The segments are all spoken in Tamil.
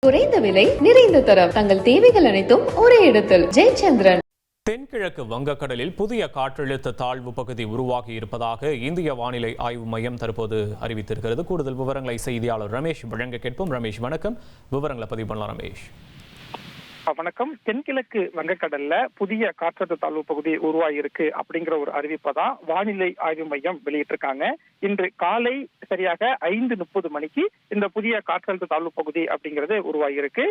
குறைந்த விலை நிறைந்த தரம் தங்கள் தேவைகள் அனைத்தும் ஒரே இடத்தில் ஜெயச்சந்திரன். தென்கிழக்கு வங்கக்கடலில் புதிய காற்றழுத்த தாழ்வு பகுதி உருவாகி இருப்பதாக இந்திய வானிலை ஆய்வு மையம் தற்போது அறிவித்திருக்கிறது. கூடுதல் விவரங்களை செய்தியாளர் ரமேஷ் வழங்க கேட்போம். ரமேஷ் வணக்கம், விவரங்களை பதிவு பண்ணலாம். ரமேஷ் வணக்கம். தென்கிழக்கு வங்கக்கடல்ல புதிய காற்றழுத்த தாழ்வு பகுதி உருவாகியிருக்கு அப்படிங்கிற ஒரு அறிவிப்பை தான் வானிலை ஆய்வு மையம் வெளியிட்டிருக்காங்க. இன்று காலை சரியாக 5:30 மணிக்கு இந்த புதிய காற்றழுத்த தாழ்வு பகுதி அப்படிங்கிறது உருவாகியிருக்கு.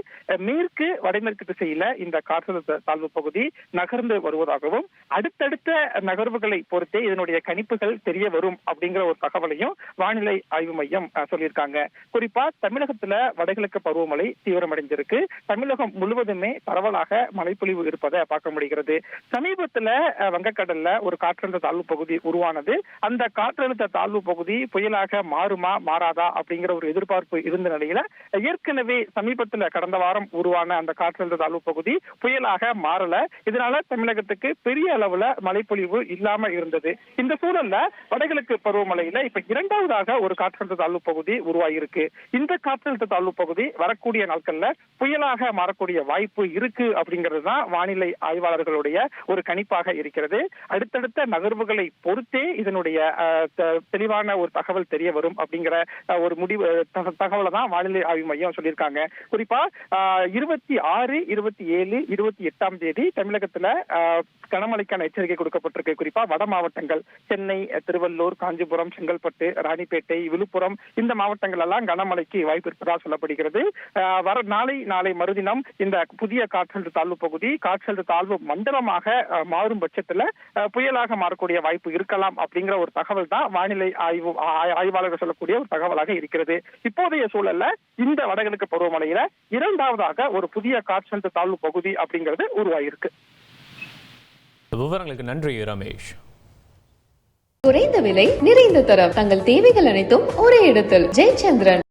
மேற்கு வடமேற்கு திசையில இந்த காற்றழுத்த தாழ்வு பகுதி நகர்ந்து வருவதாகவும் அடுத்தடுத்த நகர்வுகளை பொறுத்தே இதனுடைய கணிப்புகள் தெரிய வரும் அப்படிங்கிற ஒரு தகவலையும் வானிலை ஆய்வு மையம் சொல்லியிருக்காங்க. குறிப்பா தமிழகத்துல வடகிழக்கு பருவமழை தீவிரமடைந்திருக்கு. தமிழகம் முழுவதுமே பரவலாக மழைப்பொழிவு இருப்பதை பார்க்க முடிகிறது. சமீபத்துல வங்கக்கடல்ல ஒரு காற்றழுத்த தாழ்வு பகுதி உருவானது. அந்த காற்றழுத்த தாழ்வு பகுதி புயலாக மாறுமா மாறாதா அப்படிங்கிற ஒரு எதிர்பார்ப்பு இருந்த நிலையில ஏற்கனவே சமீபத்துல கடந்த வாரம் உருவான அந்த காற்றழுத்த தாழ்வு பகுதி புயலாக மாறல. இதனால தமிழகத்துக்கு பெரிய அளவுல மழைப்பொழிவு இல்லாம இருந்தது. இந்த சூழல்ல வடகிழக்கு பருவமழையில இப்ப இரண்டாவதாக ஒரு காற்றழுத்த தாழ்வு பகுதி உருவாகியிருக்கு. இந்த காற்றழுத்த தாழ்வு பகுதி வரக்கூடிய நாட்கள்ல புயலாக மாறக்கூடிய வாய்ப்பு இருக்கு அப்படிங்கிறது தான் வானிலை ஆய்வாளர்களுடைய ஒரு கணிப்பாக இருக்கிறது. அடுத்தடுத்த நகர்வுகளை பொறுத்தே இதனுடைய தெளிவான ஒரு தகவல் தெரிய வரும் அப்படிங்கிற ஒரு முடிவு தகவலை தான் வானிலை ஆய்வு மையம் சொல்லியிருக்காங்க. குறிப்பா 26, 27, 28ஆம் தேதி தமிழகத்துல கனமழைக்கான எச்சரிக்கை கொடுக்கப்பட்டிருக்கு. குறிப்பா வட மாவட்டங்கள் சென்னை, திருவள்ளூர், காஞ்சிபுரம், செங்கல்பட்டு, ராணிப்பேட்டை, விழுப்புரம் இந்த மாவட்டங்கள் எல்லாம் கனமழைக்கு வாய்ப்பு இருப்பதாக சொல்லப்படுகிறது. நாளை மறுதினம் இந்த புதிய காற்றழுத்த தாழ்வு பகுதி காற்றழுத்த தாழ்வு மண்டலமாக மாறும் பட்சத்துல புயலாக மாறக்கூடிய வாய்ப்பு இருக்கலாம் அப்படிங்கிற ஒரு தகவல் தான் வானிலை ஆய்வாளர்கள் சொல்லக்கூடிய ஒரு தகவலாக இருக்கிறது. இப்போதைய சூழல்ல இந்த வடகிழக்கு பருவமழையில இரண்டாவதாக ஒரு புதிய காற்றழுத்த தாழ்வு பகுதி அப்படிங்கிறது உருவாகியிருக்கு. விவரங்களுக்கு நன்றி ரமேஷ். குறைந்த விலை நிறைந்த தரம் தங்கள் தேவைகள் அனைத்தும் ஒரே இடத்தில் ஜெயச்சந்திரன்.